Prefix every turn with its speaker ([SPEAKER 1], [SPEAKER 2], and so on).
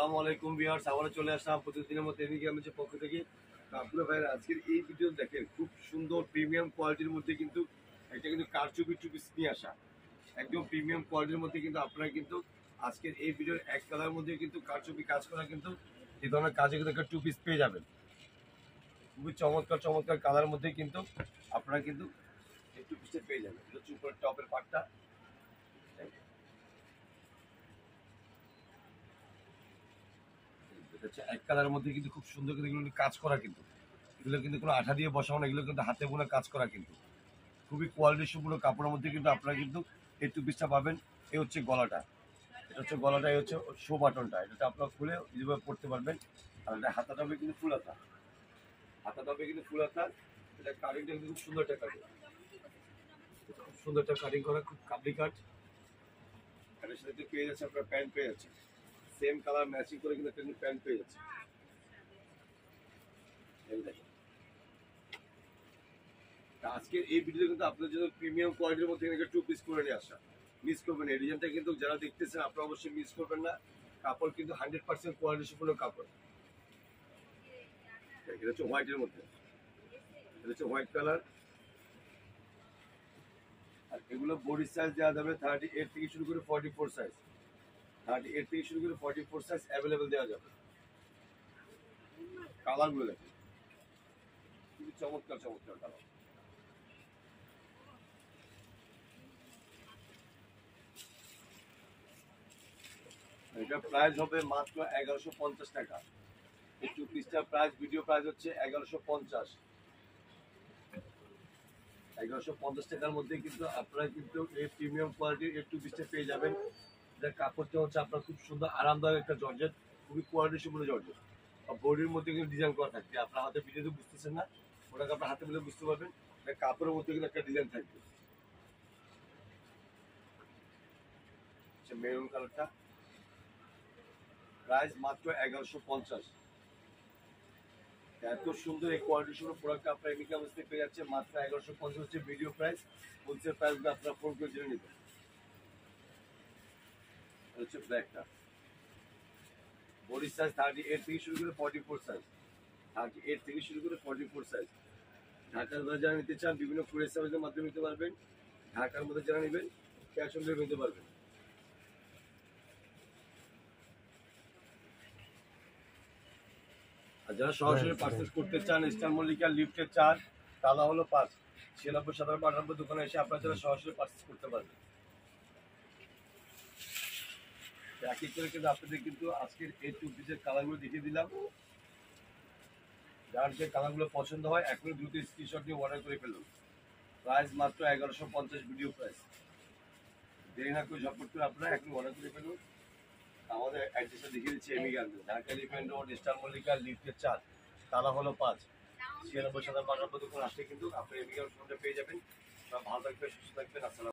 [SPEAKER 1] আসসালামু আলাইকুম ভিউয়ার্স, আবারও চলে আসলাম প্রতিদিনের মতো এদিকে আমি পক্ষ থেকে। আপনারা ভাইয়ের আজকের এই ভিডিও দেখেন, খুব সুন্দর প্রিমিয়াম কোয়ালিটির মধ্যে কিন্তু এটা কিন্তু কারচুপি টুপিস নিয়ে আসা, একদম প্রিমিয়াম কোয়ালিটির মধ্যে কিন্তু আপনারা কিন্তু আজকের এই ভিডিওর এক কালার মধ্যে কিন্তু কারচুপি কাজ করা কিন্তু এই ধরনের কাজে কিন্তু একটা টু পিস পেয়ে যাবেন। খুবই চমৎকার চমৎকার কালার মধ্যে কিন্তু আপনারা কিন্তু এই টু পিসটা পেয়ে যাবেন। এটা হচ্ছে উপরে টপের পাটটা, এক কালারের মধ্যে কিন্তু খুব সুন্দর করে এগুলো কাজ করা, কিন্তু এগুলো কিন্তু কোনো আঠা দিয়ে বসানো না, এগুলো কিন্তু হাতে বোনা কাজ করা, কিন্তু খুবই কোয়ালিটি সম্পূর্ণ কাপড়ের মধ্যে কিন্তু আপনারা কিন্তু এই টু পিসটা পাবেন। এই হচ্ছে গলাটা, এটা হচ্ছে গলাটা, এই হচ্ছে শো বাটনটা, এটা আপনারা খুলে যেভাবে পড়তে পারবেন। আর এটা হাতাটা হবে কিন্তু ফুল হাতা, হাতাটা হবে কিন্তু ফুল হাতা। এটা কাটিংটা কিন্তু খুব সুন্দর একটা কাটিং, খুব সুন্দর একটা কাটিং করা, খুব কাবলি কাট। এটার সাথে পেয়ে যাচ্ছে আপনার প্যান্ট পেয়ে যাচ্ছে, সেম কালার ম্যাচিং করে কিন্তু একটা প্যান্ট পেয়ে যাচ্ছে। আজকের এই ভিডিও কিন্তু আপনাদের জন্য প্রিমিয়াম কোয়ালিটির মধ্যে টু পিস করে নিয়ে আসা। মিস করবেন এই ডিজাইনটা, কিন্তু যারা দেখতেছেন আপনারা অবশ্যই মিস করবেন না। কাপড় কিন্তু 100% কোয়ালিটি সম্পূর্ণ কাপড়। এটা হচ্ছে হোয়াইটের মধ্যে, এটা হচ্ছে হোয়াইট কালার। আর এগুলো বডি সাইজ দেওয়া যাবে 38 থেকে শুরু করে 44 সাইজ, 38 থেকে শুরু করে 44 সাইজ অ্যাভেলেবেল দেওয়া যাবে। কালারগুলো দেখেন, খুবই চমৎকার চমৎকার কালার। এটা প্রাইস হবে মাত্র 1150 টাকা। এই টু পিসটার প্রাইস, ভিডিও প্রাইস হচ্ছে 1150। 1150 টাকার মধ্যে কিন্তু আপনারা কিন্তু এই প্রিমিয়াম কোয়ালিটির এই টু পিসটা পেয়ে যাবেন। এটার কাপড়টা হচ্ছে আপনার খুব সুন্দর আরামদায়ক একটা জর্জেট, খুবই কোয়ালিটি সম্পূর্ণ জর্জেট। আর বডির মধ্যে কিন্তু ডিজাইন করা থাকবে, আপনার হাতে ভিডিওতে বুঝতেছেন না, ওটাকে আপনার হাতে মিলে বুঝতে পারবেন। এটা কাপড়ের মধ্যে কিন্তু একটা ডিজাইন থাকবে, মেরুন কালারটা। প্রাইস মাত্র 1150। এত সুন্দর এই কোয়ালিটি সুন্দর প্রোডাক্ট আপনার এমিকা থেকে পেয়ে যাচ্ছে মাত্র 1150 হচ্ছে ভিডিও প্রাইস। হোলসেল প্রাইসগুলো আপনারা ফোন করে জেনে নেবেন। হচ্ছে ব্ল্যাকটা, বডি সাইজ 38 থেকে শুরু করে 44 সাইজ, 38 থেকে শুরু করে 44 সাইজ। ঢাকার মধ্যে যারা নিতে চান বিভিন্ন কুরিয়ার সার্ভিসের মাধ্যমে নিতে পারবেন। ঢাকার মধ্যে যারা নেবেন ক্যাশ অন ডেলিভারি নিতে পারবেন। আর যারা সরাসরি পার্চেস করতে চান, স্টার মল্লিকা লিফটের 4 তালা হলো 5 96 97 98 দোকানে এসে আপনারা যারা সরাসরি পার্চেস করতে পারবেন। এক এক করে কিন্তু আপনাদের কিন্তু আজকের এই টু পিসের কালারগুলো দেখিয়ে দিলাম। যার যে কালারগুলো পছন্দ হয় এখনই দ্রুত স্ক্রিনশট নিয়ে অর্ডার করে ফেলুন। প্রাইস মাত্র 1150 ভিডিও প্রাইস। দেরি না করে ঝটপট করে আপনারা এখন অর্ডার করে ফেলুন। আমাদের অ্যাড্রেসটা দেখিয়ে দিচ্ছি, Emigrant Dhaka Elephant Road, Star Mallika লিফটের 4 তালা হলো 5 96 97 98 দোকান আসলে কিন্তু আপনি এমিগ্রান্ট ফোনটা পেয়ে যাবেন। ভালো থাকবেন, সুস্থ থাকবেন। আসসালাম।